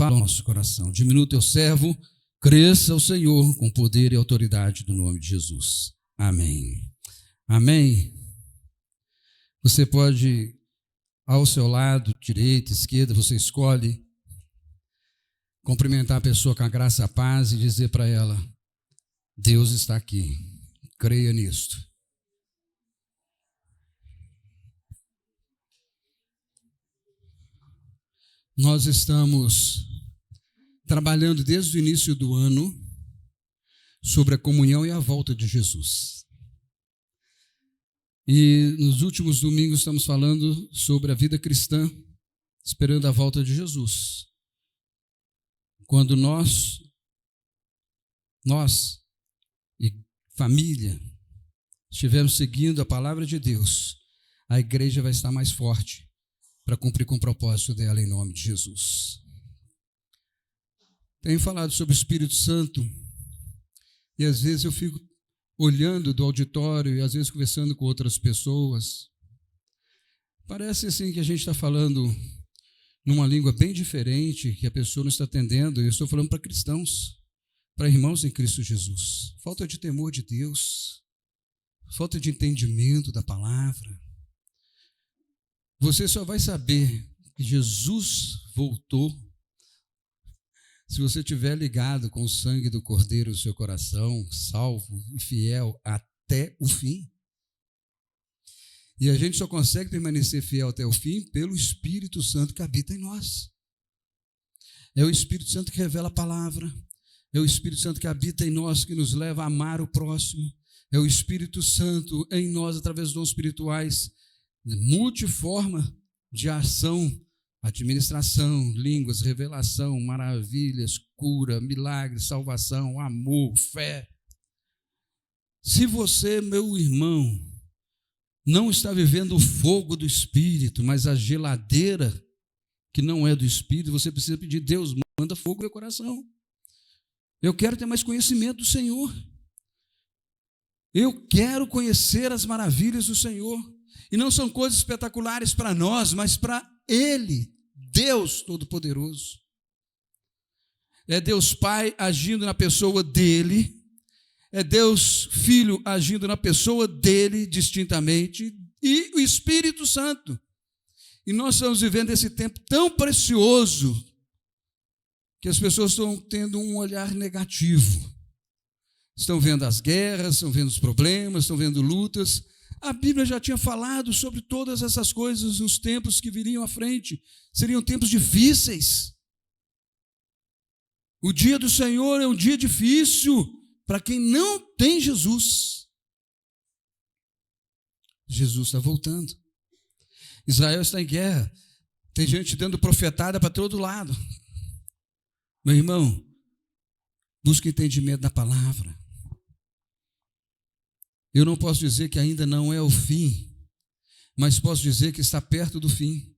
fala ao nosso coração. Diminua o teu servo, cresça o Senhor com poder e autoridade do nome de Jesus. Amém. Amém. Você pode, ao seu lado, direita, esquerda, você escolhe, cumprimentar a pessoa com a graça e a paz e dizer para ela: Deus está aqui, creia nisto. Nós estamos trabalhando desde o início do ano sobre a comunhão e a volta de Jesus. E nos últimos domingos estamos falando sobre a vida cristã, esperando a volta de Jesus. Quando nós e família estivermos seguindo a palavra de Deus, a igreja vai estar mais forte para cumprir com o propósito dela em nome de Jesus. Tenho falado sobre o Espírito Santo e às vezes eu fico olhando do auditório e às vezes conversando com outras pessoas. Parece assim que a gente está falando numa língua bem diferente, que a pessoa não está entendendo. Eu estou falando para cristãos, para irmãos em Cristo Jesus. Falta de temor de Deus, falta de entendimento da palavra. Você só vai saber que Jesus voltou se você estiver ligado com o sangue do Cordeiro no seu coração, salvo e fiel até o fim. E a gente só consegue permanecer fiel até o fim pelo Espírito Santo que habita em nós. É o Espírito Santo que revela a palavra, é o Espírito Santo que habita em nós, que nos leva a amar o próximo, é o Espírito Santo em nós, através dos dons espirituais, multiforma de ação, administração, línguas, revelação, maravilhas, cura, milagres, salvação, amor, fé. Se você, meu irmão, não está vivendo o fogo do Espírito, mas a geladeira que não é do Espírito, você precisa pedir: Deus, manda fogo no meu coração. Eu quero ter mais conhecimento do Senhor. Eu quero conhecer as maravilhas do Senhor. E não são coisas espetaculares para nós, mas para Ele, Deus Todo-Poderoso. É Deus Pai agindo na pessoa dEle, é Deus Filho agindo na pessoa dEle distintamente, e o Espírito Santo. E nós estamos vivendo esse tempo tão precioso que as pessoas estão tendo um olhar negativo. Estão vendo as guerras, estão vendo os problemas, estão vendo lutas. A Bíblia já tinha falado sobre todas essas coisas nos tempos que viriam à frente. Seriam tempos difíceis. O dia do Senhor é um dia difícil para quem não tem Jesus. Jesus está voltando. Israel está em guerra. Tem gente dando profetada para todo lado. Meu irmão, busque entendimento da palavra. Eu não posso dizer que ainda não é o fim, mas posso dizer que está perto do fim,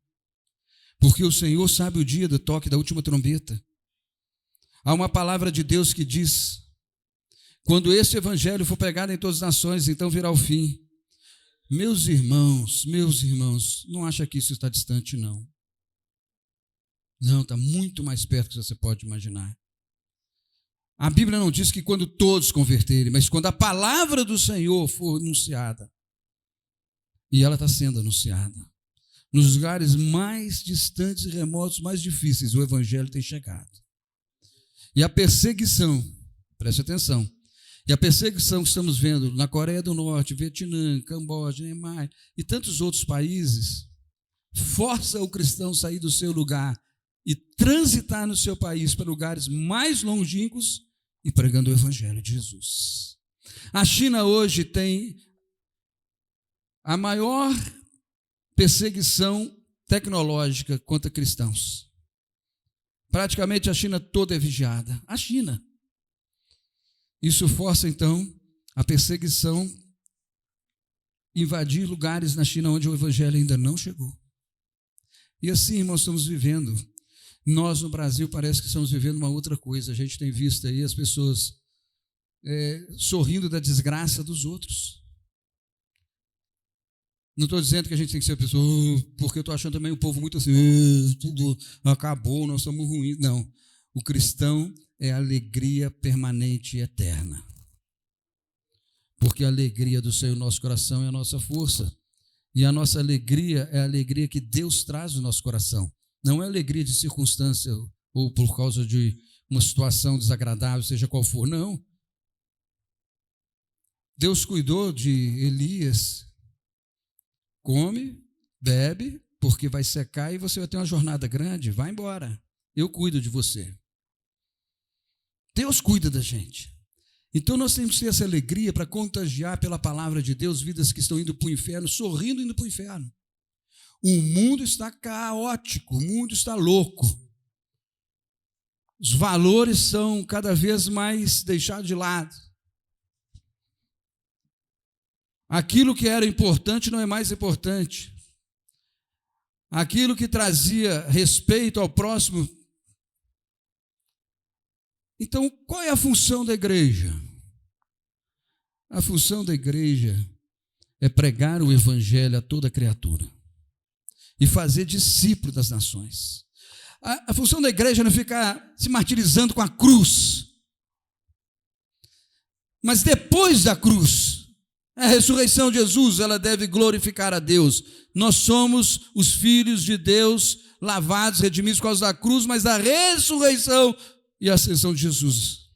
porque o Senhor sabe o dia do toque da última trombeta. Há uma palavra de Deus que diz: quando esse evangelho for pregado em todas as nações, então virá o fim. Meus irmãos, não acha que isso está distante, não. Não, está muito mais perto do que você pode imaginar. A Bíblia não diz que quando todos converterem, mas quando a palavra do Senhor for anunciada. E ela está sendo anunciada. Nos lugares mais distantes e remotos, mais difíceis, o Evangelho tem chegado. E a perseguição, preste atenção, e a perseguição que estamos vendo na Coreia do Norte, Vietnã, Camboja, Myanmar e tantos outros países, força o cristão a sair do seu lugar e transitar no seu país para lugares mais longínquos e pregando o Evangelho de Jesus. A China hoje tem a maior perseguição tecnológica contra cristãos. Praticamente a China toda é vigiada. A China. Isso força, então, a perseguição, invadir lugares na China onde o Evangelho ainda não chegou. E assim, irmãos, estamos vivendo. Nós, no Brasil, parece que estamos vivendo uma outra coisa. A gente tem visto aí as pessoas sorrindo da desgraça dos outros. Não estou dizendo que a gente tem que ser pessoa, porque eu estou achando também o povo muito assim, tudo acabou, nós somos ruins. Não. O cristão é alegria permanente e eterna. Porque a alegria do Senhor no nosso coração é a nossa força. E a nossa alegria é a alegria que Deus traz no nosso coração. Não é alegria de circunstância ou por causa de uma situação desagradável, seja qual for. Não. Deus cuidou de Elias. Come, bebe, porque vai secar e você vai ter uma jornada grande. Vai embora. Eu cuido de você. Deus cuida da gente. Então nós temos que ter essa alegria para contagiar pela palavra de Deus vidas que estão indo para o inferno, sorrindo indo para o inferno. O mundo está caótico, o mundo está louco. Os valores são cada vez mais deixados de lado. Aquilo que era importante não é mais importante. Aquilo que trazia respeito ao próximo. Então, qual é a função da igreja? A função da igreja é pregar o evangelho a toda criatura e fazer discípulo das nações. A função da igreja não é ficar se martirizando com a cruz. Mas depois da cruz, a ressurreição de Jesus, ela deve glorificar a Deus. Nós somos os filhos de Deus, lavados, redimidos por causa da cruz, mas da ressurreição e ascensão de Jesus.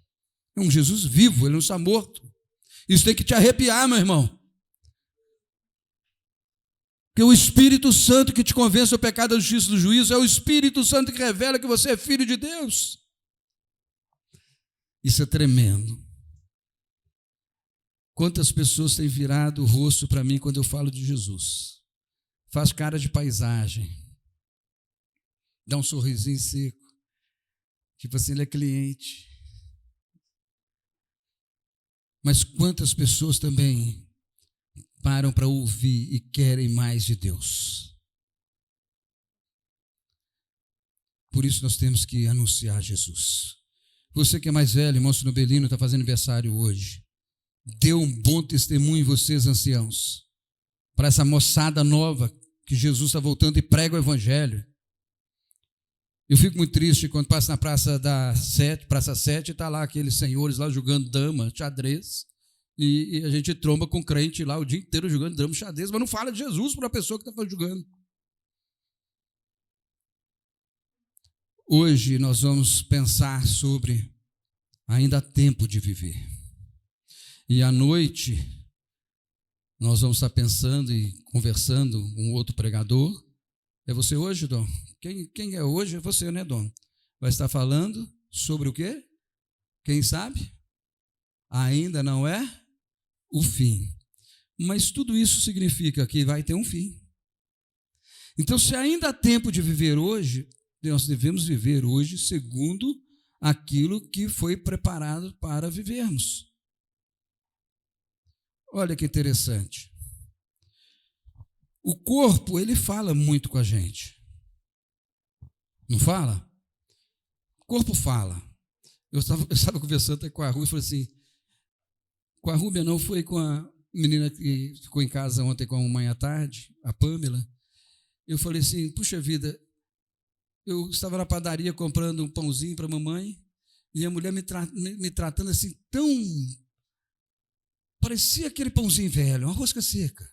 É um Jesus vivo, ele não está morto. Isso tem que te arrepiar, meu irmão. Porque o Espírito Santo que te convence do pecado, da justiça e do juízo, é o Espírito Santo que revela que você é filho de Deus. Isso é tremendo. Quantas pessoas têm virado o rosto para mim quando eu falo de Jesus? Faz cara de paisagem. Dá um sorrisinho seco. Tipo assim, ele é cliente. Mas quantas pessoas também param para ouvir e querem mais de Deus? Por isso nós temos que anunciar Jesus. Você que é mais velho, irmão Sinobelino, está fazendo aniversário hoje. Dê um bom testemunho em vocês, anciãos, para essa moçada nova que Jesus está voltando e prega o evangelho. Eu fico muito triste quando passo na Praça 7, e está lá aqueles senhores lá jogando dama, xadrez, e a gente tromba com crente lá o dia inteiro jogando dama, xadrez, mas não fala de Jesus para a pessoa que está jogando. Hoje nós vamos pensar sobre ainda há tempo de viver. E à noite nós vamos estar pensando e conversando com um outro pregador. É você hoje, Dom? Quem é hoje? É você, né, Dom? Vai estar falando sobre o quê? Quem sabe? Ainda não é o fim. Mas tudo isso significa que vai ter um fim. Então, se ainda há tempo de viver hoje, nós devemos viver hoje segundo aquilo que foi preparado para vivermos. Olha que interessante. O corpo, ele fala muito com a gente. Não fala? O corpo fala. Eu estava conversando até com a Rúbia e falei assim, com a Rúbia não, foi com a menina que ficou em casa ontem com a mãe à tarde, a Pâmela. Eu falei assim, puxa vida, eu estava na padaria comprando um pãozinho para a mamãe e a mulher me tratando assim tão... Parecia aquele pãozinho velho, uma rosca seca.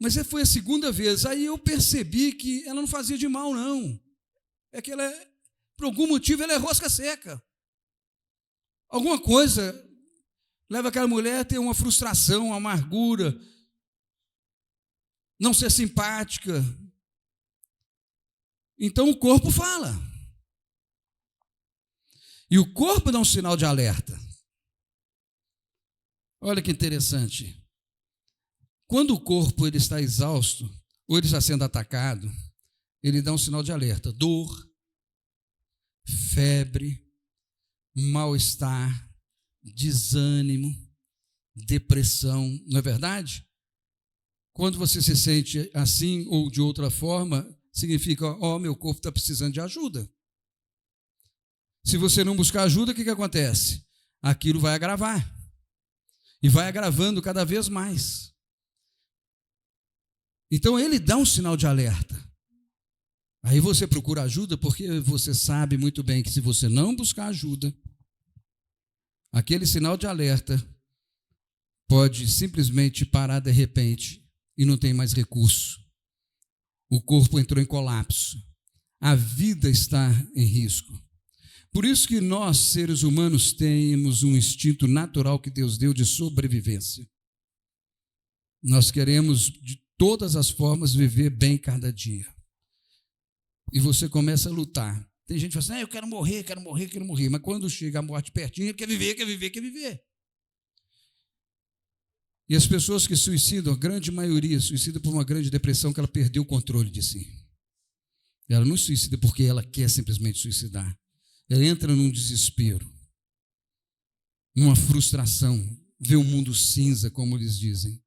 Mas foi a segunda vez. Aí eu percebi que ela não fazia de mal, não. É que ela, por algum motivo, ela é rosca seca. Alguma coisa leva aquela mulher a ter uma frustração, uma amargura, não ser simpática. Então o corpo fala. E o corpo dá um sinal de alerta. Olha que interessante. Quando o corpo ele está exausto, ou ele está sendo atacado, ele dá um sinal de alerta. Dor, febre, mal-estar, desânimo, depressão. Não é verdade? Quando você se sente assim ou de outra forma, significa, meu corpo está precisando de ajuda. Se você não buscar ajuda, o que acontece? Aquilo vai agravar. e vai agravando cada vez mais. Então ele dá um sinal de alerta. Aí você procura ajuda porque você sabe muito bem que se você não buscar ajuda, aquele sinal de alerta pode simplesmente parar de repente e não tem mais recurso. O corpo entrou em colapso. A vida está em risco. Por isso que nós, seres humanos, temos um instinto natural que Deus deu de sobrevivência. Nós queremos, de todas as formas, viver bem cada dia. E você começa a lutar. Tem gente que fala assim, eu quero morrer, quero morrer, quero morrer. Mas quando chega a morte pertinho, ele quer viver, quer viver, quer viver. E as pessoas que suicidam, a grande maioria, suicida por uma grande depressão que ela perdeu o controle de si. Ela não suicida porque ela quer simplesmente suicidar. Ela entra num desespero, numa frustração, vê o mundo cinza, como eles dizem.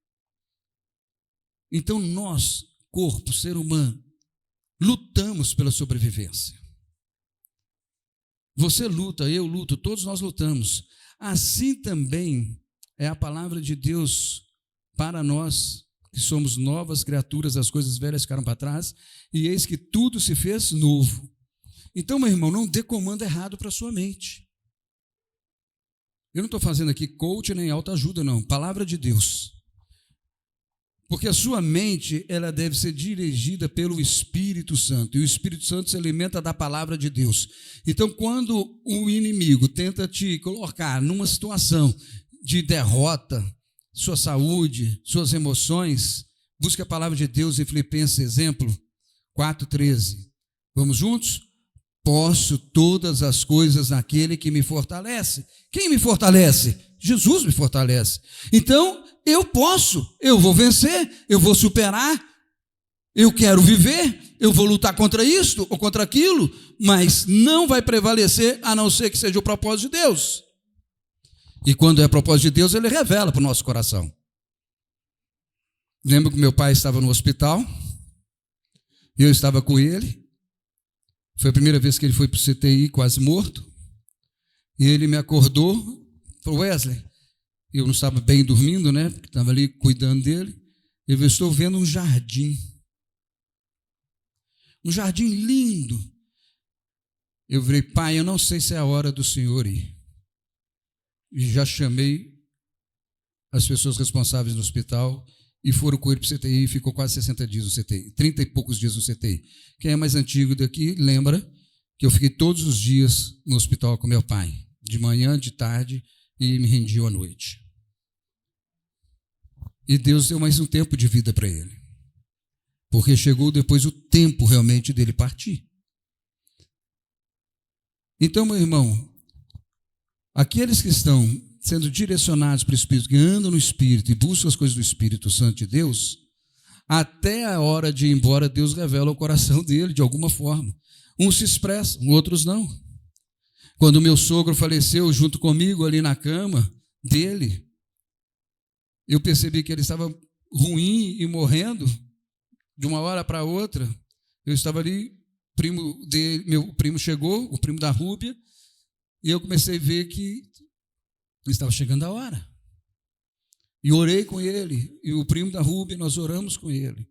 Então nós, corpo, ser humano, lutamos pela sobrevivência. Você luta, eu luto, todos nós lutamos. Assim também é a palavra de Deus para nós, que somos novas criaturas, as coisas velhas ficaram para trás, e eis que tudo se fez novo. Então, meu irmão, não dê comando errado para a sua mente. Eu não estou fazendo aqui coach nem autoajuda, não. Palavra de Deus. Porque a sua mente, ela deve ser dirigida pelo Espírito Santo. E o Espírito Santo se alimenta da palavra de Deus. Então, quando o inimigo tenta te colocar numa situação de derrota, sua saúde, suas emoções, busque a palavra de Deus em Filipenses, exemplo, 4,13. Vamos juntos? Posso todas as coisas naquele que me fortalece. Quem me fortalece? Jesus me fortalece. Então, eu posso, eu vou vencer, eu vou superar, eu quero viver, eu vou lutar contra isto ou contra aquilo, mas não vai prevalecer a não ser que seja o propósito de Deus. E quando é propósito de Deus, ele revela para o nosso coração. Lembro que meu pai estava no hospital, eu estava com ele. Foi a primeira vez que ele foi para o CTI, quase morto. E ele me acordou, falou, Wesley, eu não estava bem dormindo, né? Porque estava ali cuidando dele. Eu estou vendo um jardim. Um jardim lindo. Eu falei, pai, eu não sei se é a hora do senhor ir. E já chamei as pessoas responsáveis no hospital e foram com ele para o CTI e ficou quase 60 dias no CTI, 30 e poucos dias no CTI. Quem é mais antigo daqui lembra que eu fiquei todos os dias no hospital com meu pai, de manhã, de tarde, e me rendia à noite. E Deus deu mais um tempo de vida para ele, porque chegou depois o tempo realmente dele partir. Então, meu irmão, aqueles que estão sendo direcionados pelo Espírito, que andam no Espírito e buscam as coisas do Espírito Santo de Deus, até a hora de ir embora, Deus revela o coração dele de alguma forma. Uns se expressam, outros não. Quando meu sogro faleceu junto comigo ali na cama dele, eu percebi que ele estava ruim e morrendo de uma hora para outra. Eu estava ali, meu primo chegou, o primo da Rúbia, e eu comecei a ver que estava chegando a hora. E orei com ele, e o primo da Rúbia, nós oramos com ele,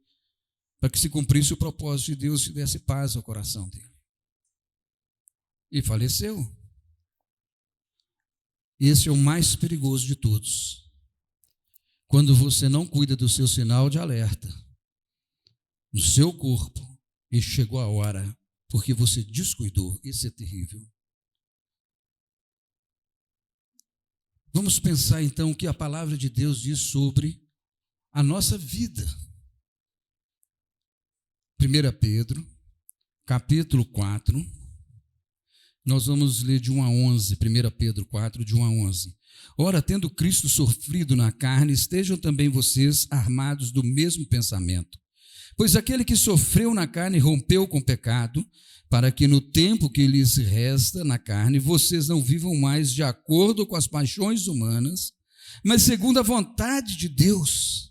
para que se cumprisse o propósito de Deus e desse paz ao coração dele. E faleceu. Esse é o mais perigoso de todos. Quando você não cuida do seu sinal de alerta, no seu corpo, e chegou a hora, porque você descuidou. Isso é terrível. Vamos pensar então o que a palavra de Deus diz sobre a nossa vida. 1 Pedro, capítulo 4, nós vamos ler de 1 a 11, 1 Pedro 4, de 1 a 11. Ora, tendo Cristo sofrido na carne, estejam também vocês armados do mesmo pensamento. Pois aquele que sofreu na carne rompeu com o pecado, para que no tempo que lhes resta na carne, vocês não vivam mais de acordo com as paixões humanas, mas segundo a vontade de Deus.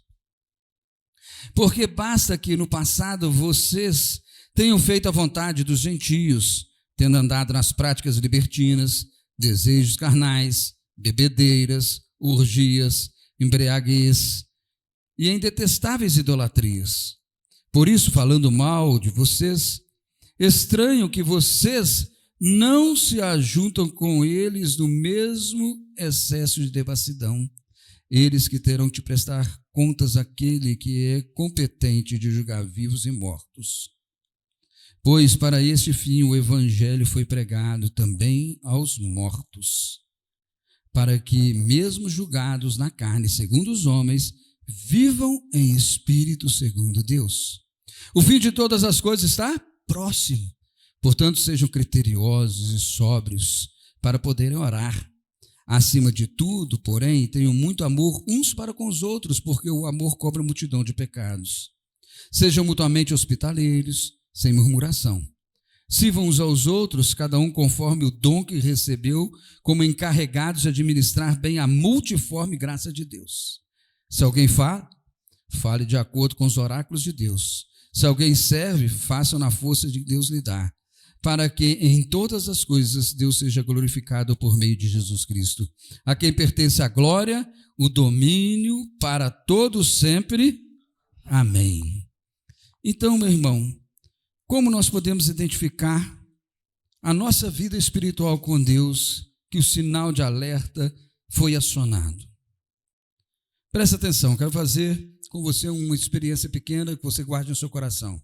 Porque basta que no passado vocês tenham feito a vontade dos gentios, tendo andado nas práticas libertinas, desejos carnais, bebedeiras, orgias, embriaguez e em detestáveis idolatrias. Por isso, falando mal de vocês, estranho que vocês não se ajuntam com eles no mesmo excesso de devassidão. Eles que terão de prestar contas àquele que é competente de julgar vivos e mortos. Pois para este fim o evangelho foi pregado também aos mortos, para que, mesmo julgados na carne segundo os homens, vivam em espírito segundo Deus. O fim de todas as coisas está próximo. Portanto, sejam criteriosos e sóbrios para poderem orar. Acima de tudo, porém, tenham muito amor uns para com os outros, porque o amor cobre a multidão de pecados. Sejam mutuamente hospitaleiros, sem murmuração. Sirvam uns aos outros, cada um conforme o dom que recebeu, como encarregados de administrar bem a multiforme graça de Deus. Se alguém fala, fale de acordo com os oráculos de Deus. Se alguém serve, faça na força de Deus lhe dá, para que em todas as coisas Deus seja glorificado por meio de Jesus Cristo, a quem pertence a glória, o domínio para todos sempre. Amém. Então, meu irmão, como nós podemos identificar a nossa vida espiritual com Deus, que o sinal de alerta foi acionado? Presta atenção, quero fazer com você uma experiência pequena que você guarde no seu coração.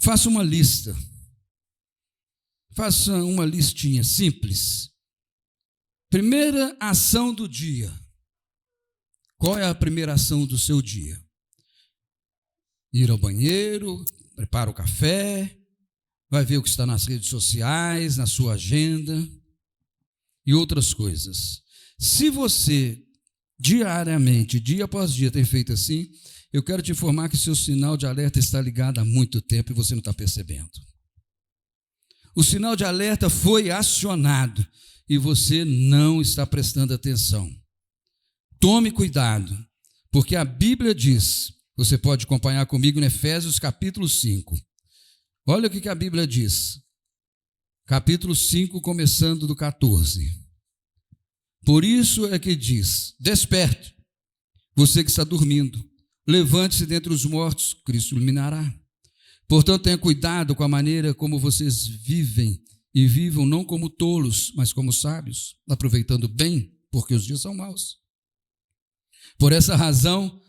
Faça uma lista. Faça uma listinha simples. Primeira ação do dia. Qual é a primeira ação do seu dia? Ir ao banheiro, prepara o café, vai ver o que está nas redes sociais, na sua agenda e outras coisas. Se você diariamente, dia após dia, tem feito assim, eu quero te informar que seu sinal de alerta está ligado há muito tempo e você não está percebendo. O sinal de alerta foi acionado e você não está prestando atenção. Tome cuidado, porque a Bíblia diz, você pode acompanhar comigo em Efésios capítulo 5. Olha o que a Bíblia diz. Capítulo 5, começando do 14. Por isso é que diz, desperte, você que está dormindo, levante-se dentre os mortos, Cristo iluminará. Portanto, tenha cuidado com a maneira como vocês vivem, e vivam não como tolos, mas como sábios, aproveitando bem, porque os dias são maus. Por essa razão,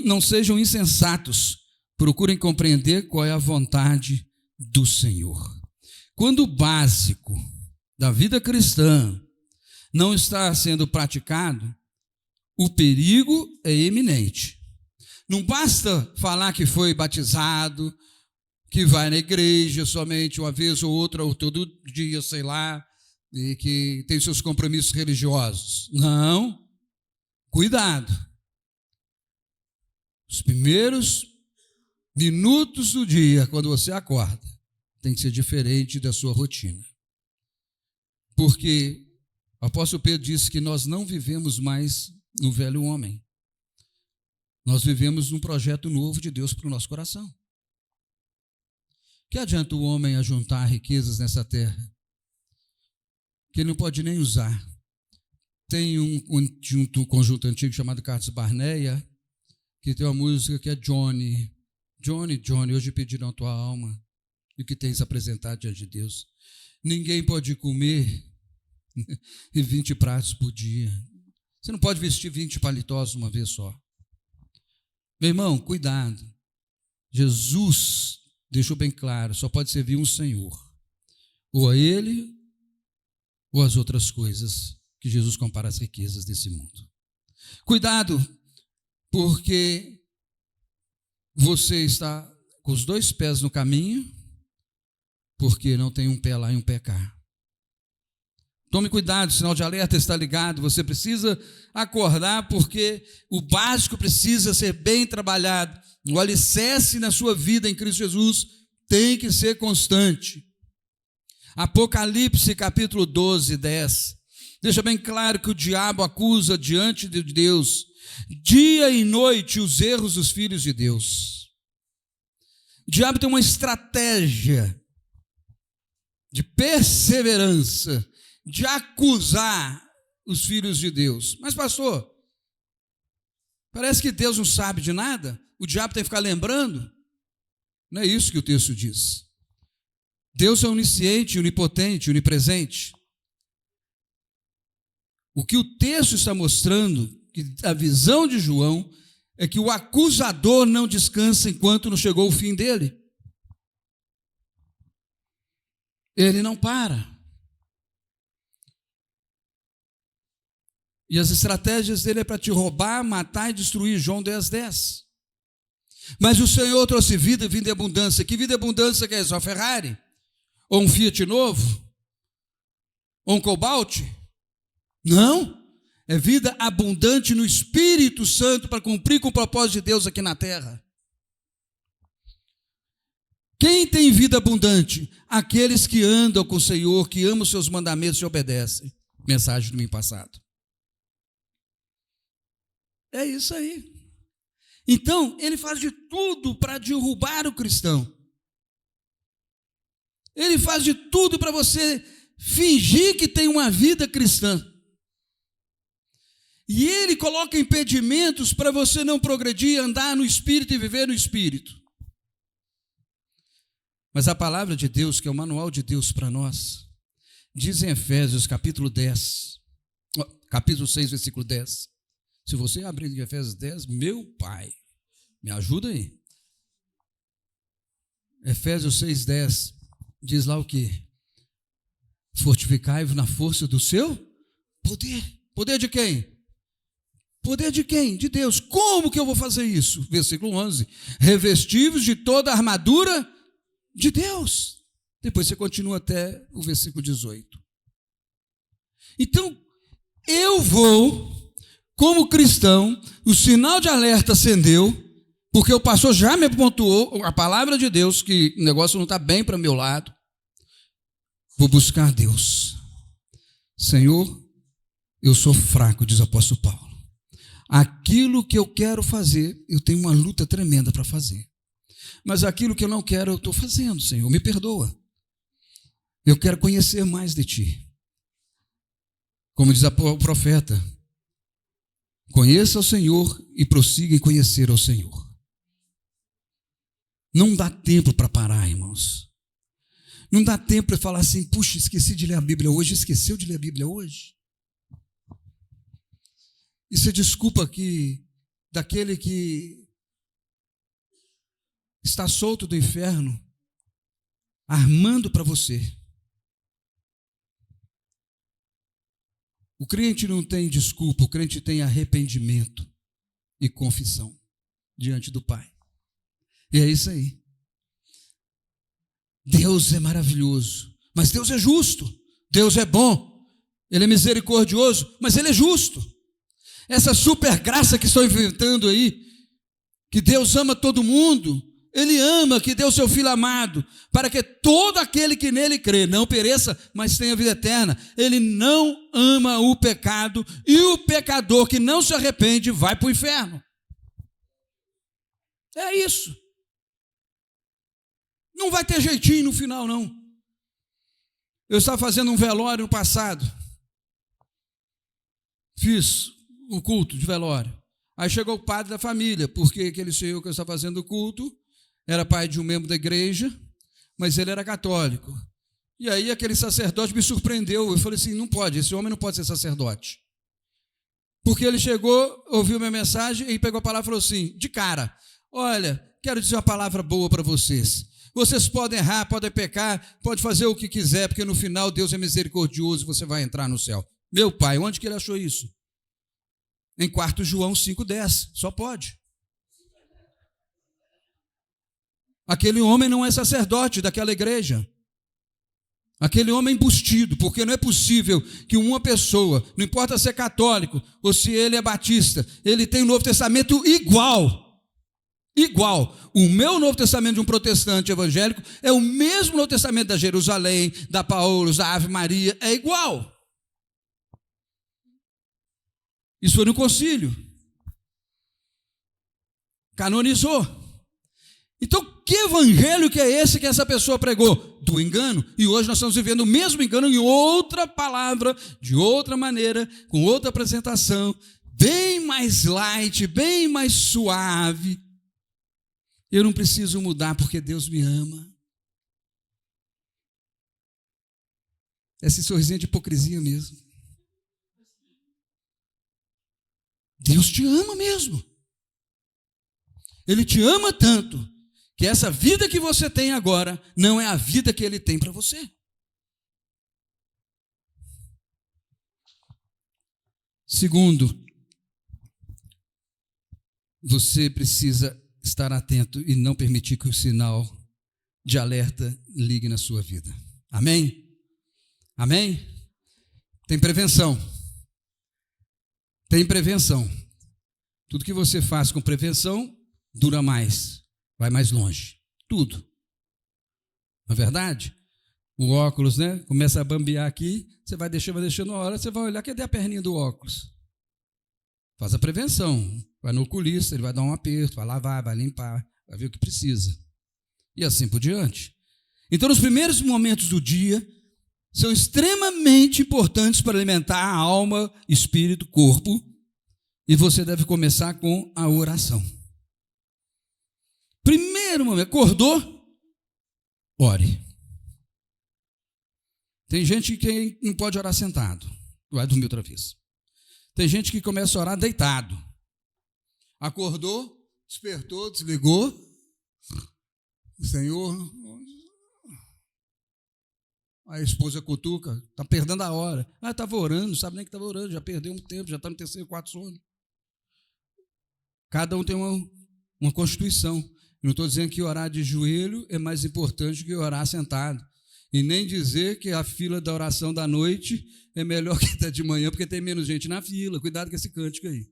não sejam insensatos, procurem compreender qual é a vontade do Senhor. Quando o básico da vida cristã não está sendo praticado, o perigo é iminente. Não basta falar que foi batizado, que vai na igreja somente uma vez ou outra, ou todo dia, sei lá, e que tem seus compromissos religiosos. Não. Cuidado. Os primeiros minutos do dia, quando você acorda, tem que ser diferente da sua rotina. Porque o apóstolo Pedro disse que nós não vivemos mais no velho homem. Nós vivemos um projeto novo de Deus para o nosso coração. Que adianta o homem ajuntar riquezas nessa terra que ele não pode nem usar? Tem um conjunto antigo chamado Carlos Barneia, que tem uma música que é Johnny. Johnny, Johnny, hoje pediram a tua alma e o que tens apresentado diante de Deus. Ninguém pode comer 20 pratos por dia. Você não pode vestir 20 paletós uma vez só. Meu irmão, cuidado. Jesus deixou bem claro, só pode servir um Senhor. Ou a Ele, ou as outras coisas que Jesus compara às riquezas desse mundo. Cuidado, porque você está com os dois pés no caminho, porque não tem um pé lá e um pé cá. Tome cuidado, o sinal de alerta está ligado, você precisa acordar porque o básico precisa ser bem trabalhado. O alicerce na sua vida em Cristo Jesus tem que ser constante. Apocalipse capítulo 12, 10, deixa bem claro que o diabo acusa diante de Deus, dia e noite, os erros dos filhos de Deus. O diabo tem uma estratégia de perseverança, de acusar os filhos de Deus. Mas pastor, Parece que Deus não sabe de nada, o diabo tem que ficar lembrando. Não é isso que o texto diz. Deus é onisciente, onipotente, onipresente. O que o texto está mostrando, que a visão de João, é que o acusador não descansa enquanto não chegou o fim dele. Ele não para. E as estratégias dele é para te roubar, matar e destruir. João 10:10. Mas o Senhor trouxe vida, vida e abundância. Que vida e abundância que é isso? Uma Ferrari? Ou um Fiat novo? Ou um Cobalt? Não. É vida abundante no Espírito Santo para cumprir com o propósito de Deus aqui na terra. Quem tem vida abundante? Aqueles que andam com o Senhor, que amam os seus mandamentos e obedecem. Mensagem do domingo passado. É isso aí. Então, ele faz de tudo para derrubar o cristão. Ele faz de tudo para você fingir que tem uma vida cristã. E ele coloca impedimentos para você não progredir, andar no Espírito e viver no Espírito. Mas a palavra de Deus, que é o manual de Deus para nós, diz em Efésios capítulo 6, versículo 10. Se você abrir em Efésios 10, meu pai, me ajuda aí. Efésios 6:10 diz lá o quê? Fortificai-vos na força do seu poder. Poder de quem? Poder de quem? De Deus. Como que eu vou fazer isso? Versículo 11. Revestivos de toda a armadura de Deus. Depois você continua até o versículo 18. Então, eu vou, como cristão, o sinal de alerta acendeu, porque o pastor já me pontuou a palavra de Deus, que o negócio não está bem para o meu lado. Vou buscar Deus. Senhor, eu sou fraco, diz o apóstolo Paulo. Aquilo que eu quero fazer, eu tenho uma luta tremenda para fazer. Mas aquilo que eu não quero, eu estou fazendo, Senhor, me perdoa. Eu quero conhecer mais de Ti. Como diz o profeta, conheça o Senhor e prossiga em conhecer ao Senhor. Não dá tempo para parar, irmãos. Não dá tempo para falar assim, puxa, esqueci de ler a Bíblia hoje, esqueceu de ler a Bíblia hoje? Isso é desculpa que daquele que está solto do inferno, armando para você. O crente não tem desculpa, o crente tem arrependimento e confissão diante do Pai. E é isso aí. Deus é maravilhoso, mas Deus é justo, Deus é bom, Ele é misericordioso, mas Ele é justo. Essa super graça que estão inventando aí, que Deus ama todo mundo, Ele ama, que deu o seu Filho amado, para que todo aquele que nele crê não pereça, mas tenha vida eterna. Ele não ama o pecado, e o pecador que não se arrepende vai para o inferno. É isso. Não vai ter jeitinho no final, não. Eu estava fazendo um velório no passado. Fiz o culto de velório. Aí chegou o padre da família, porque aquele senhor que eu estava fazendo o culto era pai de um membro da igreja, mas ele era católico. E aí aquele sacerdote me surpreendeu. Eu falei assim, não pode, esse homem não pode ser sacerdote. Porque ele chegou, ouviu minha mensagem e pegou a palavra e falou assim, de cara, olha, quero dizer uma palavra boa para vocês. Vocês podem errar, podem pecar, pode fazer o que quiser, porque no final Deus é misericordioso e você vai entrar no céu. Meu pai, onde que ele achou isso? Em 4 João 5:10, só pode. Aquele homem não é sacerdote daquela igreja. Aquele homem é embustido, porque não é possível que uma pessoa, não importa se é católico ou se ele é batista, ele tem o Novo Testamento igual. O meu Novo Testamento de um protestante evangélico é o mesmo Novo Testamento da Jerusalém, da Paulo, da Ave Maria, é igual. Isso foi no concílio. Canonizou. Então, que evangelho que é esse que essa pessoa pregou? Do engano. E hoje nós estamos vivendo o mesmo engano em outra palavra, de outra maneira, com outra apresentação. bem mais light, bem mais suave. Eu não preciso mudar porque Deus me ama. Esse sorrisinho de hipocrisia mesmo. Deus te ama mesmo. Ele te ama tanto que essa vida que você tem agora não é a vida que Ele tem para você. Segundo, você precisa estar atento e não permitir que o sinal de alerta ligue na sua vida. Amém? Amém? Tem prevenção. Tem prevenção. Tudo que você faz com prevenção dura mais, vai mais longe. Tudo. Não é verdade? O óculos, né? Começa a bambear aqui, você vai deixando uma hora, você vai olhar, cadê a perninha do óculos? Faz a prevenção. Vai no oculista, ele vai dar um aperto, vai lavar, vai limpar, vai ver o que precisa. E assim por diante. Então, nos primeiros momentos do dia, são extremamente importantes para alimentar a alma, espírito, corpo, e você deve começar com a oração. Primeiro momento, acordou, ore. Tem gente que não pode orar sentado, vai dormir outra vez. Tem gente que começa a orar deitado. Acordou, despertou, desligou. Senhor, a esposa cutuca, está perdendo a hora. Estava orando, não sabe nem que estava orando, já perdeu um tempo, já está no terceiro, quarto sono. Cada um tem uma constituição. Eu não estou dizendo que orar de joelho é mais importante que orar sentado. E nem dizer que a fila da oração da noite é melhor que a de manhã, porque tem menos gente na fila. Cuidado com esse cântico aí.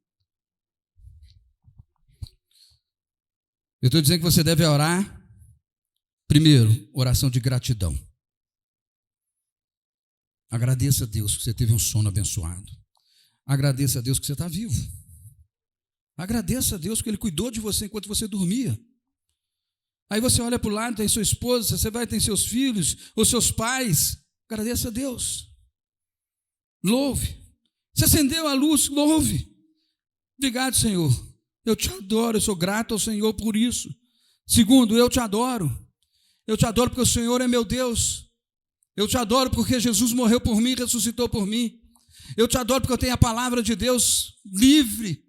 Eu estou dizendo que você deve orar, primeiro, oração de gratidão. Agradeça a Deus que você teve um sono abençoado. Agradeça a Deus que você está vivo. Agradeça a Deus que Ele cuidou de você enquanto você dormia. Aí você olha para o lado, tem sua esposa, você vai ter seus filhos ou seus pais. Agradeça a Deus. Louve. Você acendeu a luz, louve. Obrigado, Senhor. Eu te adoro, eu sou grato ao Senhor por isso. Segundo, eu te adoro. Eu te adoro porque o Senhor é meu Deus. Eu te adoro porque Jesus morreu por mim, ressuscitou por mim. Eu te adoro porque eu tenho a palavra de Deus livre.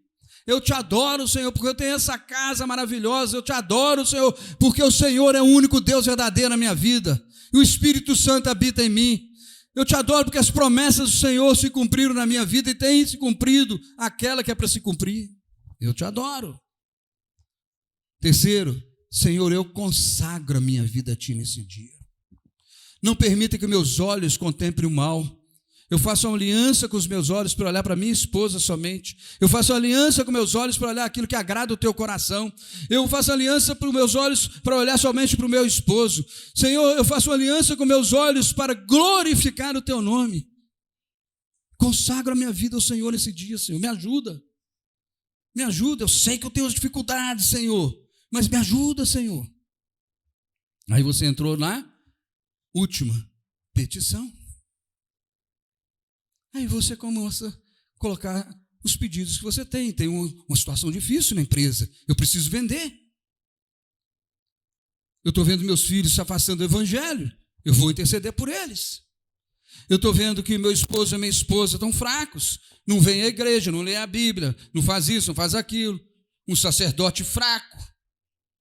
Eu te adoro, Senhor, porque eu tenho essa casa maravilhosa. Eu te adoro, Senhor, porque o Senhor é o único Deus verdadeiro na minha vida. E o Espírito Santo habita em mim. Eu te adoro porque as promessas do Senhor se cumpriram na minha vida e têm se cumprido aquela que é para se cumprir. Eu te adoro. Terceiro, Senhor, eu consagro a minha vida a Ti nesse dia. Não permita que meus olhos contemplem o mal. Eu faço uma aliança com os meus olhos para olhar para minha esposa somente. Eu faço uma aliança com meus olhos para olhar aquilo que agrada o Teu coração. Eu faço uma aliança com meus olhos para olhar somente para o meu esposo. Senhor, eu faço uma aliança com meus olhos para glorificar o Teu nome. Consagro a minha vida ao Senhor nesse dia, Senhor. Me ajuda. Me ajuda. Eu sei que eu tenho dificuldades, Senhor, mas me ajuda, Senhor. Aí você entrou na última petição. Aí você começa a colocar os pedidos que você tem. Tem uma situação difícil na empresa. Eu preciso vender. Eu estou vendo meus filhos se afastando do evangelho. Eu vou interceder por eles. Eu estou vendo que meu esposo e minha esposa estão fracos. Não vem à igreja, não lê a Bíblia, não faz isso, não faz aquilo. Um sacerdote fraco.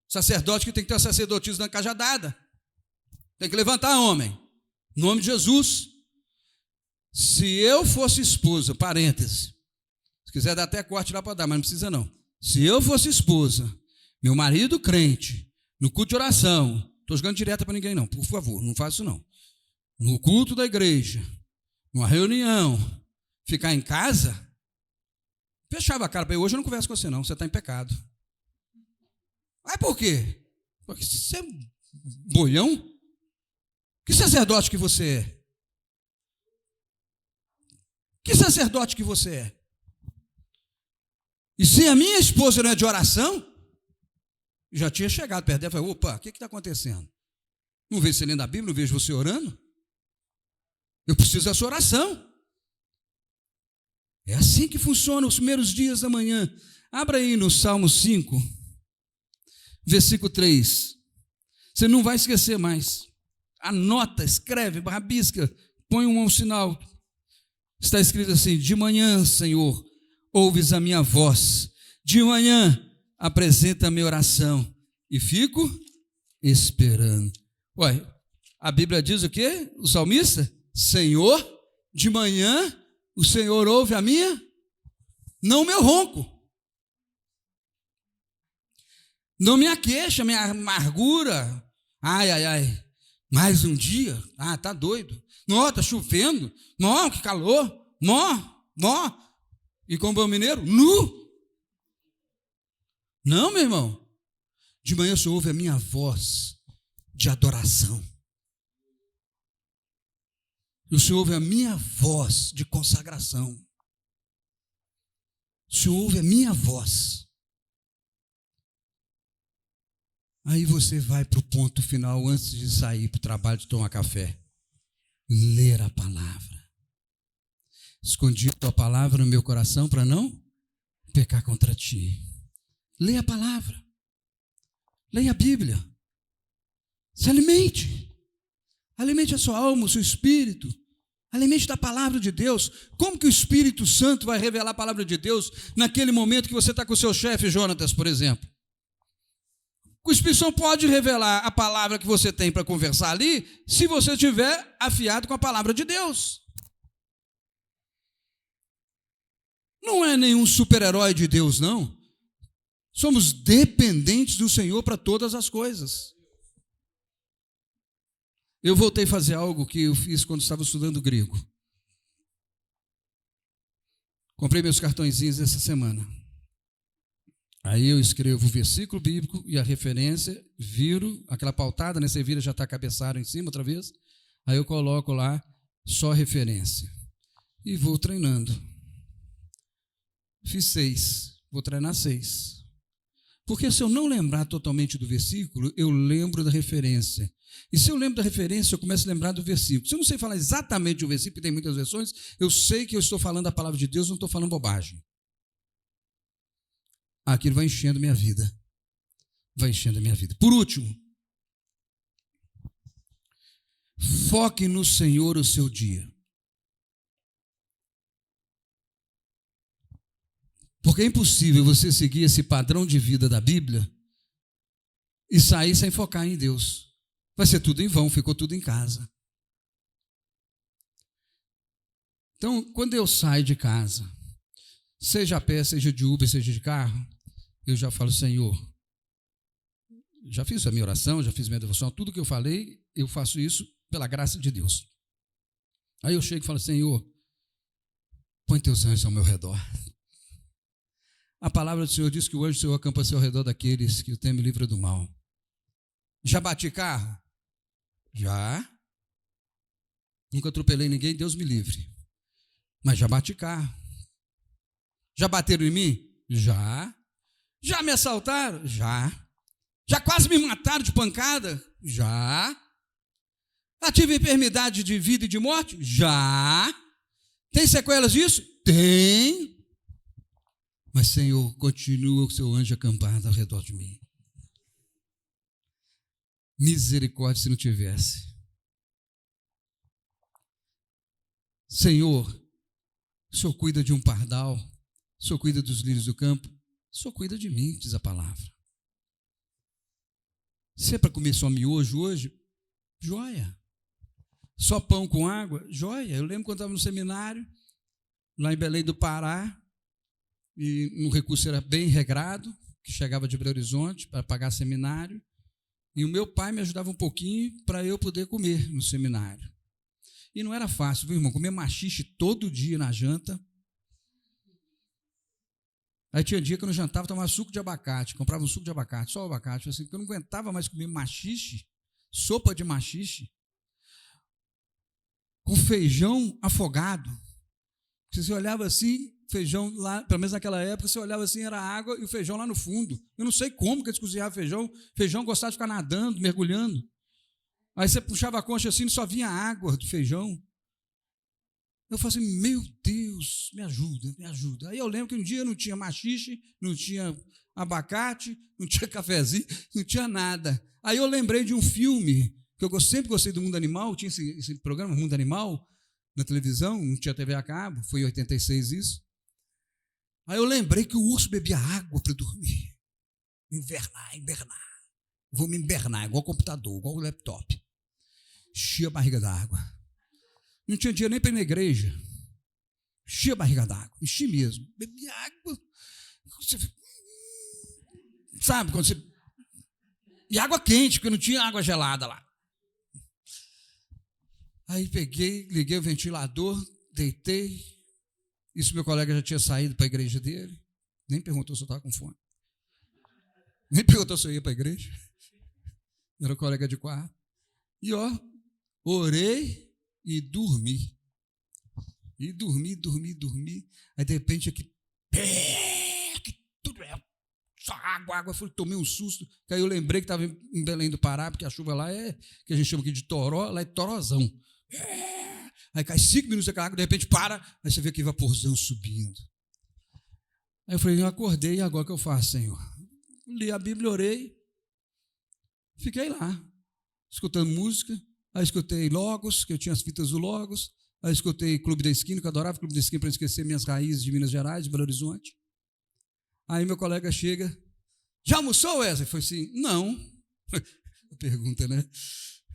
Sacerdote que tem que ter a sacerdotisa na cajadada. Tem que levantar, homem. Em nome de Jesus. Se eu fosse esposa, parêntese, se quiser dar até corte lá para dar, mas não precisa não. Se eu fosse esposa, meu marido crente, no culto de oração, estou jogando direta para ninguém não, por favor, não faça isso não. No culto da igreja, numa reunião, ficar em casa, fechava a cara para ele, hoje eu não converso com você não, você está em pecado. Aí por quê? Porque você é boião? Que sacerdote que você é? Que sacerdote que você é? E se a minha esposa não é de oração, já tinha chegado perto dela e falei, opa, o que está acontecendo? Não vejo você lendo a Bíblia, não vejo você orando? Eu preciso da sua oração. É assim que funciona os primeiros dias da manhã. Abra aí no Salmo 5, versículo 3. Você não vai esquecer mais. Anota, escreve, rabisca, põe um sinal. Está escrito assim: de manhã, Senhor, ouves a minha voz. De manhã, apresenta a minha oração. E fico esperando. Ué, a Bíblia diz o quê? O salmista? Senhor, de manhã, o Senhor ouve a minha, não o meu ronco, não minha queixa, minha amargura. Ai, ai, ai, mais um dia? Ah, tá doido. Nó, tá chovendo. Nó, que calor. Nó. E como bom mineiro, nu. Não, meu irmão. De manhã o Senhor ouve a minha voz de adoração. O Senhor ouve a minha voz de consagração. O Senhor ouve a minha voz. Aí você vai para o ponto final, antes de sair para o trabalho, de tomar café. Ler a palavra. Escondi a tua palavra no meu coração para não pecar contra ti. Leia a palavra. Leia a Bíblia. Se alimente. Alimente a sua alma, o seu espírito. Alimente da palavra de Deus. Como que o Espírito Santo vai revelar a palavra de Deus naquele momento que você está com o seu chefe, Jonatas, por exemplo? O Espírito Santo pode revelar a palavra que você tem para conversar ali, se você estiver afiado com a palavra de Deus. Não é nenhum super-herói de Deus, não. Somos dependentes do Senhor para todas as coisas. Eu voltei a fazer algo que eu fiz quando estava estudando grego. Comprei meus cartõezinhos essa semana. Aí eu escrevo o versículo bíblico e a referência, viro aquela pautada, né? Você vira, já está cabeçado em cima outra vez. Aí eu coloco lá só referência. E vou treinando. Fiz 6, vou treinar 6. Porque se eu não lembrar totalmente do versículo, eu lembro da referência. E se eu lembro da referência, eu começo a lembrar do versículo. Se eu não sei falar exatamente o versículo, porque tem muitas versões, eu sei que eu estou falando a palavra de Deus, não estou falando bobagem. Aquilo vai enchendo minha vida. Vai enchendo a minha vida. Por último, foque no Senhor o seu dia. Porque é impossível você seguir esse padrão de vida da Bíblia e sair sem focar em Deus. Vai ser tudo em vão, ficou tudo em casa. Então, quando eu saio de casa, seja a pé, seja de Uber, seja de carro, eu já falo: Senhor, já fiz a minha oração, já fiz a minha devoção, tudo que eu falei, eu faço isso pela graça de Deus. Aí eu chego e falo: Senhor, põe teus anjos ao meu redor. A palavra do Senhor diz que o anjo do Senhor acampa-se ao redor daqueles que o temem e livra do mal. Já bati carro? Já. Nunca atropelei ninguém, Deus me livre. Mas já bati carro. Já bateram em mim? Já. Já me assaltaram? Já. Já quase me mataram de pancada? Já. Já tive enfermidade de vida e de morte? Já. Tem sequelas disso? Tem. Mas, Senhor, continua o seu anjo acampado ao redor de mim. Misericórdia se não tivesse. Senhor, o Senhor cuida de um pardal, o Senhor cuida dos lírios do campo, o Senhor cuida de mim, diz a palavra. Se é para comer só miojo hoje, joia. Só pão com água, joia. Eu lembro quando estava no seminário, lá em Belém do Pará, e no recurso era bem regrado, que chegava de Belo Horizonte para pagar seminário, e o meu pai me ajudava um pouquinho para eu poder comer no seminário. E não era fácil, viu, irmão? Comer maxixe todo dia na janta. Aí tinha dia que eu não jantava, tomava suco de abacate, comprava um suco de abacate, só o abacate, assim, porque eu não aguentava mais comer maxixe, sopa de maxixe, com feijão afogado. Você olhava assim, feijão lá, pelo menos naquela época, você olhava assim, era água e o feijão lá no fundo. Eu não sei como que eles cozinhavam feijão gostava de ficar nadando, mergulhando. Aí você puxava a concha assim e só vinha água do feijão. Eu falei assim, meu Deus, me ajuda, me ajuda. Aí eu lembro que um dia não tinha maxixe, não tinha abacate, não tinha cafezinho, não tinha nada. Aí eu lembrei de um filme, que eu sempre gostei do Mundo Animal, tinha esse programa, Mundo Animal, na televisão, não tinha TV a cabo, foi em 86 isso. Aí eu lembrei que o urso bebia água para dormir. Invernar. Vou me invernar, igual computador, igual laptop. Enchia a barriga d'água. Não tinha dia nem para ir na igreja. Enchia a barriga d'água, enchi mesmo. Bebia água. Sabe, quando você... E água quente, porque não tinha água gelada lá. Aí peguei, liguei o ventilador, deitei. Isso meu colega já tinha saído para a igreja dele. Nem perguntou se eu estava com fome. Nem perguntou se eu ia para a igreja. Era o colega de quarto. E orei e dormi. E dormi. Aí de repente aqui, tudo é só água. Eu falei, tomei um susto. Aí eu lembrei que estava em Belém do Pará, porque a chuva lá é, que a gente chama aqui de toró, lá é torozão. Aí cai 5 minutos aquela água, de repente para, aí você vê aquele vaporzão subindo. Aí eu falei, eu acordei, e agora o que eu faço, Senhor? Li a Bíblia, orei, fiquei lá, escutando música, aí escutei Logos, que eu tinha as fitas do Logos, aí escutei Clube da Esquina, que eu adorava Clube da Esquina para esquecer minhas raízes de Minas Gerais, de Belo Horizonte. Aí meu colega chega, já almoçou, Wesley? Eu falei assim, não. Pergunta, né?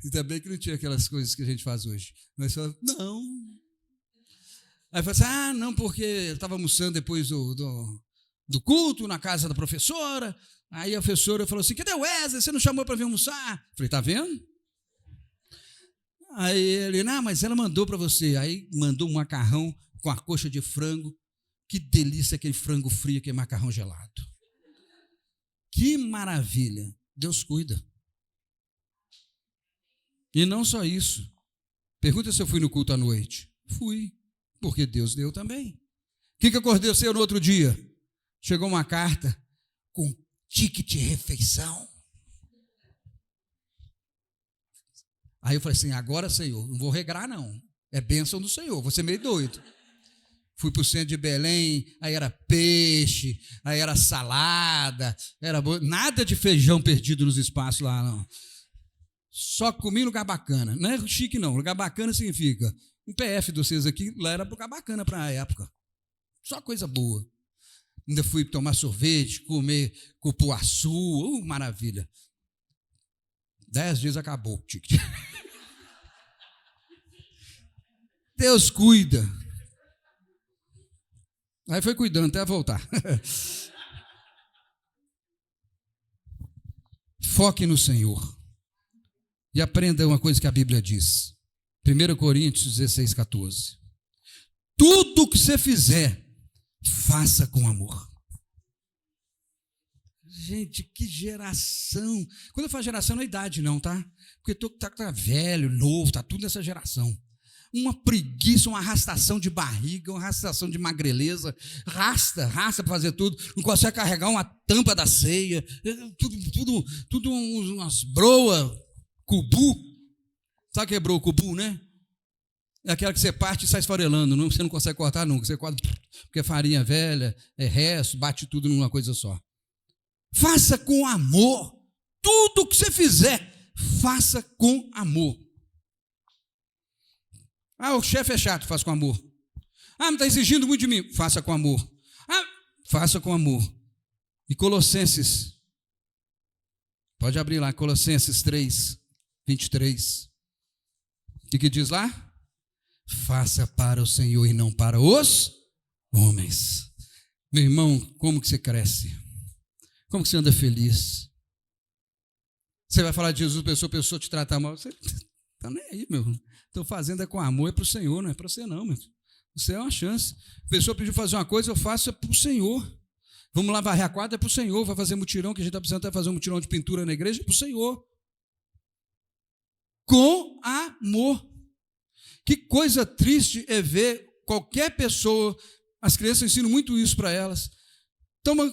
Ainda bem que não tinha aquelas coisas que a gente faz hoje. Mas falou, não. Aí eu falei assim, não, porque eu estava almoçando depois do culto, na casa da professora. Aí a professora falou assim, cadê o Wesley? Você não chamou para vir almoçar? Eu falei, tá vendo? Aí ele, não, mas ela mandou para você. Aí mandou um macarrão com a coxa de frango. Que delícia aquele frango frio, aquele macarrão gelado. Que maravilha. Deus cuida. E não só isso. Pergunta se eu fui no culto à noite. Fui, porque Deus deu também. O que aconteceu no outro dia? Chegou uma carta com ticket de refeição. Aí eu falei assim, agora, Senhor, não vou regrar não. É bênção do Senhor, vou ser meio doido. Fui para o centro de Belém, aí era peixe, aí era salada, nada de feijão perdido nos espaços lá, não. Só comi em lugar bacana. Não é chique, não. Lugar bacana significa um PF de vocês aqui, lá era lugar bacana para a época. Só coisa boa. Ainda fui tomar sorvete, comer cupuaçu, maravilha. 10 dias acabou o ticket. Deus cuida. Aí foi cuidando até voltar. Foque no Senhor. E aprenda uma coisa que a Bíblia diz. 1 Coríntios 16, 14. Tudo que você fizer, faça com amor. Gente, que geração. Quando eu falo geração, não é idade não, tá? Porque tá velho, novo, tá tudo nessa geração. Uma preguiça, uma arrastação de barriga, uma arrastação de magreleza, rasta para fazer tudo, não consegue carregar uma tampa da ceia, tudo umas broas, cubu. Sabe que é broa, cubu, né? É aquela que você parte e sai esfarelando, você não consegue cortar nunca, você corta, porque é farinha velha, é resto, bate tudo numa coisa só. Faça com amor, tudo que você fizer, faça com amor. O chefe é chato, faça com amor. Mas está exigindo muito de mim, faça com amor. Faça com amor. E Colossenses, pode abrir lá, Colossenses 3, 23. O que diz lá? Faça para o Senhor e não para os homens. Meu irmão, como que você cresce? Como que você anda feliz? Você vai falar de Jesus, pessoa te tratar mal, você está nem aí, meu irmão. Estou fazendo é com amor, é para o Senhor, não é para você não, meu. Você é uma chance. A pessoa pediu fazer uma coisa, eu faço é para o Senhor. Vamos lá varrer a quadra, é para o Senhor. Vai fazer mutirão, que a gente está precisando fazer um mutirão de pintura na igreja, é para o Senhor. Com amor. Que coisa triste é ver qualquer pessoa, as crianças ensinam muito isso para elas. Toma,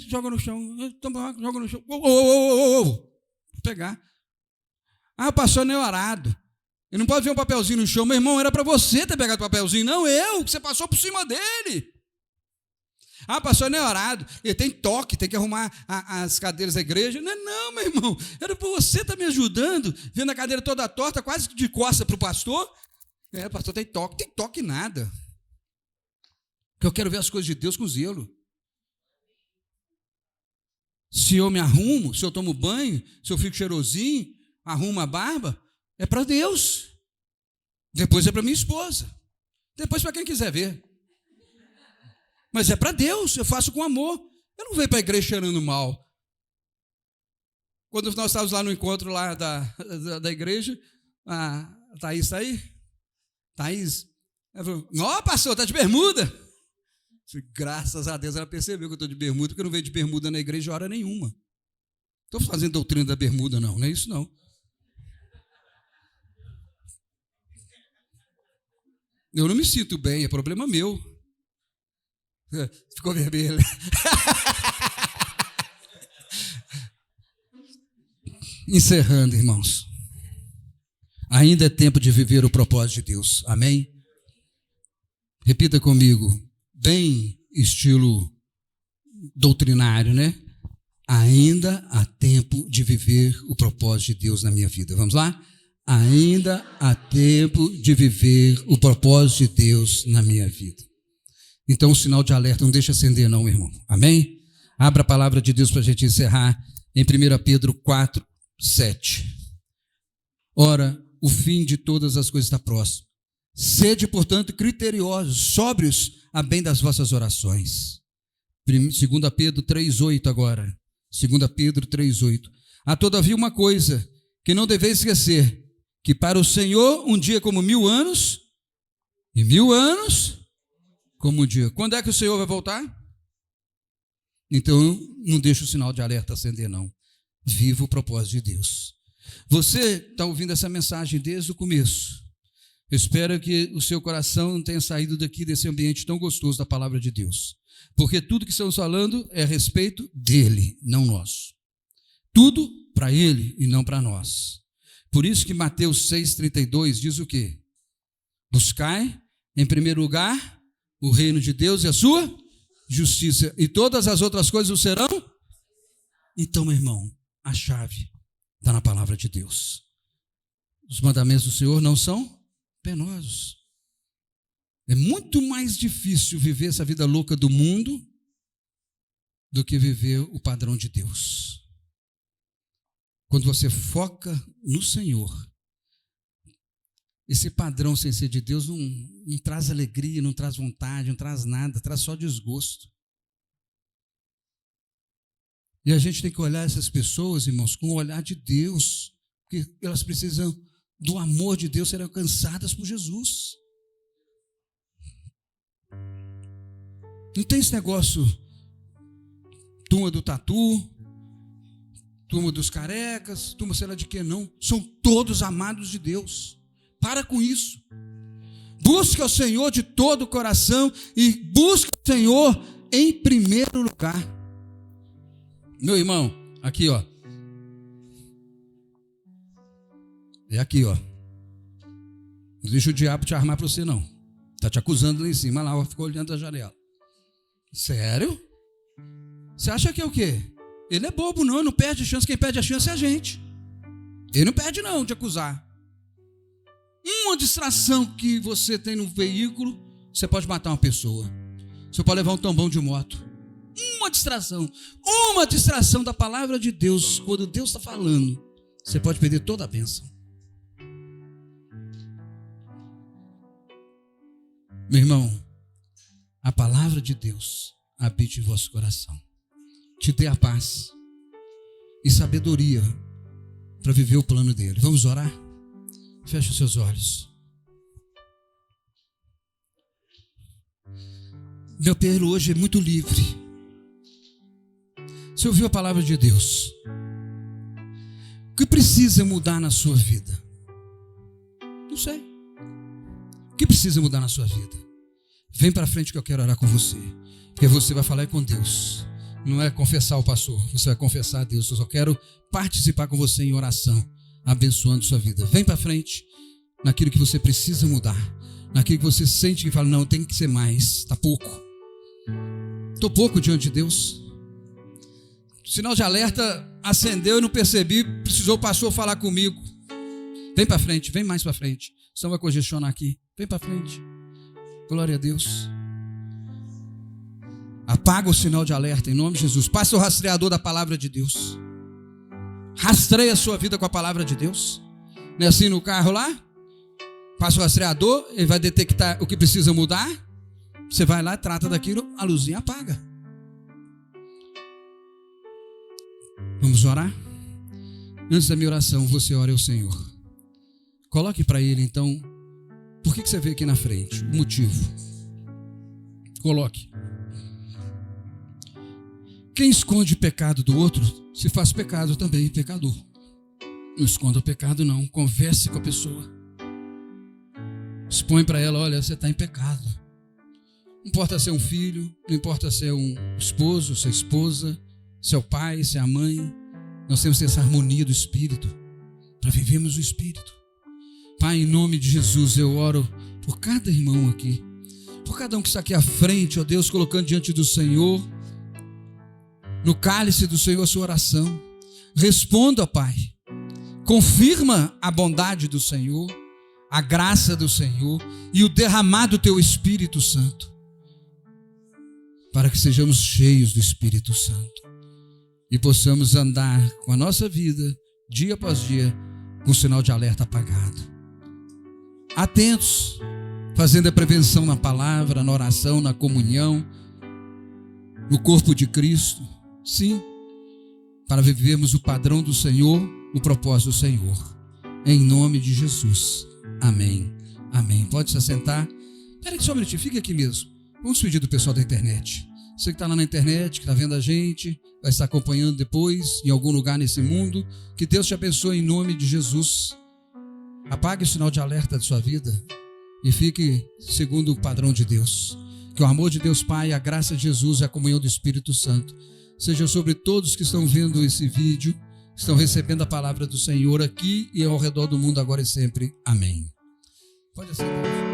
joga no chão, toma, joga no chão. Vou pegar. O pastor não é orado. Ele não pode ver um papelzinho no chão. Meu irmão, era para você ter pegado o papelzinho, não eu, que você passou por cima dele. Ah, pastor, não é orado. Ele tem toque, tem que arrumar as cadeiras da igreja. Não, meu irmão. Era para você estar me ajudando, vendo a cadeira toda torta, quase de costa para o pastor. Pastor, tem toque. Tem toque nada. Porque eu quero ver as coisas de Deus com zelo. Se eu me arrumo, se eu tomo banho, se eu fico cheirosinho, arrumo a barba, é para Deus. Depois é para minha esposa. Depois para quem quiser ver. Mas é para Deus, eu faço com amor. Eu não venho para a igreja cheirando mal. Quando nós estávamos lá no encontro lá da igreja, a Thaís está aí? Thaís, ela falou, ó, pastor, está de bermuda. Graças a Deus ela percebeu que eu estou de bermuda, porque eu não vejo de bermuda na igreja hora nenhuma. Estou fazendo doutrina da bermuda, não é isso não. Eu não me sinto bem, é problema meu. Ficou vermelho. Encerrando, irmãos. Ainda é tempo de viver o propósito de Deus. Amém? Repita comigo. Bem estilo doutrinário, né? Ainda há tempo de viver o propósito de Deus na minha vida. Vamos lá? Ainda há tempo de viver o propósito de Deus na minha vida. Então o sinal de alerta não deixa acender não, irmão. Amém? Abra a palavra de Deus para a gente encerrar em 1 Pedro 4, 7. Ora, o fim de todas as coisas está próximo. Sede, portanto, criteriosos, sóbrios a bem das vossas orações. 2 Pedro 3,8 agora. 2 Pedro 3,8. Há todavia uma coisa que não deveis esquecer, que para o Senhor um dia como 1000 anos, e 1000 anos como um dia. Quando é que o Senhor vai voltar? Então, não deixa o sinal de alerta acender, não. Viva o propósito de Deus. Você está ouvindo essa mensagem desde o começo. Eu espero que o seu coração não tenha saído daqui desse ambiente tão gostoso da palavra de Deus. Porque tudo que estamos falando é a respeito dele, não nosso. Tudo para ele e não para nós. Por isso que Mateus 6,32 diz o quê? Buscai, em primeiro lugar, o reino de Deus e a sua justiça. E todas as outras coisas o serão? Então, meu irmão, a chave está na palavra de Deus. Os mandamentos do Senhor não são penosos. É muito mais difícil viver essa vida louca do mundo do que viver o padrão de Deus. Quando você foca no Senhor, esse padrão sem ser de Deus não traz alegria, não traz vontade, não traz nada, traz só desgosto. E a gente tem que olhar essas pessoas, irmãos, com o olhar de Deus, porque elas precisam do amor de Deus, serem alcançadas por Jesus. Não tem esse negócio, turma do tatu, turma dos carecas, turma sei lá de que não. São todos amados de Deus. Para com isso. Busque ao Senhor de todo o coração e busque o Senhor em primeiro lugar. Meu irmão, aqui ó. É aqui ó. Não deixa o diabo te armar para você não. Está te acusando lá em cima, lá, ficou olhando da janela. Sério? Você acha que é o quê? Ele é bobo não, não perde a chance. Quem perde a chance é a gente. Ele não perde não de acusar. Uma distração que você tem no veículo, você pode matar uma pessoa. Você pode levar um tombão de moto. Uma distração da palavra de Deus, quando Deus está falando, você pode perder toda a bênção. Meu irmão, a palavra de Deus habite em vosso coração. Te dê a paz e sabedoria para viver o plano dele. Vamos orar? Feche os seus olhos. Meu Pedro hoje é muito livre. Você ouviu a palavra de Deus? O que precisa mudar na sua vida? Não sei. O que precisa mudar na sua vida? Vem para frente que eu quero orar com você. Porque você vai falar com Deus. Não é confessar o pastor, você vai confessar a Deus. Eu só quero participar com você em oração, abençoando sua vida. Vem para frente. naquilo que você precisa mudar, naquilo que você sente que fala, não, tem que ser mais, está pouco. Estou pouco diante de Deus. O sinal de alerta acendeu e não percebi, precisou o pastor falar comigo. Vem para frente, vem mais para frente, senão vai congestionar aqui. Vem para frente. Glória a Deus. Apaga o sinal de alerta em nome de Jesus. Passa o rastreador da palavra de Deus. Rastreia a sua vida com a palavra de Deus. Não é assim no carro lá? Passa o rastreador, ele vai detectar o que precisa mudar. Você vai lá, trata daquilo, a luzinha apaga. Vamos orar? Antes da minha oração, você ore ao Senhor. Coloque para Ele, então, por que você veio aqui na frente? O motivo. Coloque. Quem esconde o pecado do outro, se faz pecado também, pecador. Não esconda o pecado não, converse com a pessoa. Expõe para ela, olha, você está em pecado. Não importa ser um filho, não importa ser um esposo, sua esposa, seu pai, ser a mãe. Nós temos essa harmonia do Espírito, para vivermos o Espírito. Pai, em nome de Jesus, eu oro por cada irmão aqui, por cada um que está aqui à frente, ó Deus, colocando diante do Senhor, no cálice do Senhor a sua oração. Responda, Pai. Confirma a bondade do Senhor, a graça do Senhor e o derramar do Teu Espírito Santo, para que sejamos cheios do Espírito Santo e possamos andar com a nossa vida, dia após dia, com o sinal de alerta apagado. Atentos, fazendo a prevenção na palavra, na oração, na comunhão, no corpo de Cristo. Sim, para vivermos o padrão do Senhor, o propósito do Senhor. Em nome de Jesus. Amém. Amém. Pode se assentar. Espera aí só um minutinho, fica aqui mesmo. Vamos pedir do pessoal da internet. Você que está lá na internet, que está vendo a gente, vai estar acompanhando depois, em algum lugar nesse mundo. Que Deus te abençoe em nome de Jesus. Apague o sinal de alerta de sua vida e fique segundo o padrão de Deus. Que o amor de Deus Pai, a graça de Jesus e a comunhão do Espírito Santo seja sobre todos que estão vendo esse vídeo, estão recebendo a palavra do Senhor aqui e ao redor do mundo agora e sempre. Amém. Pode aceitar.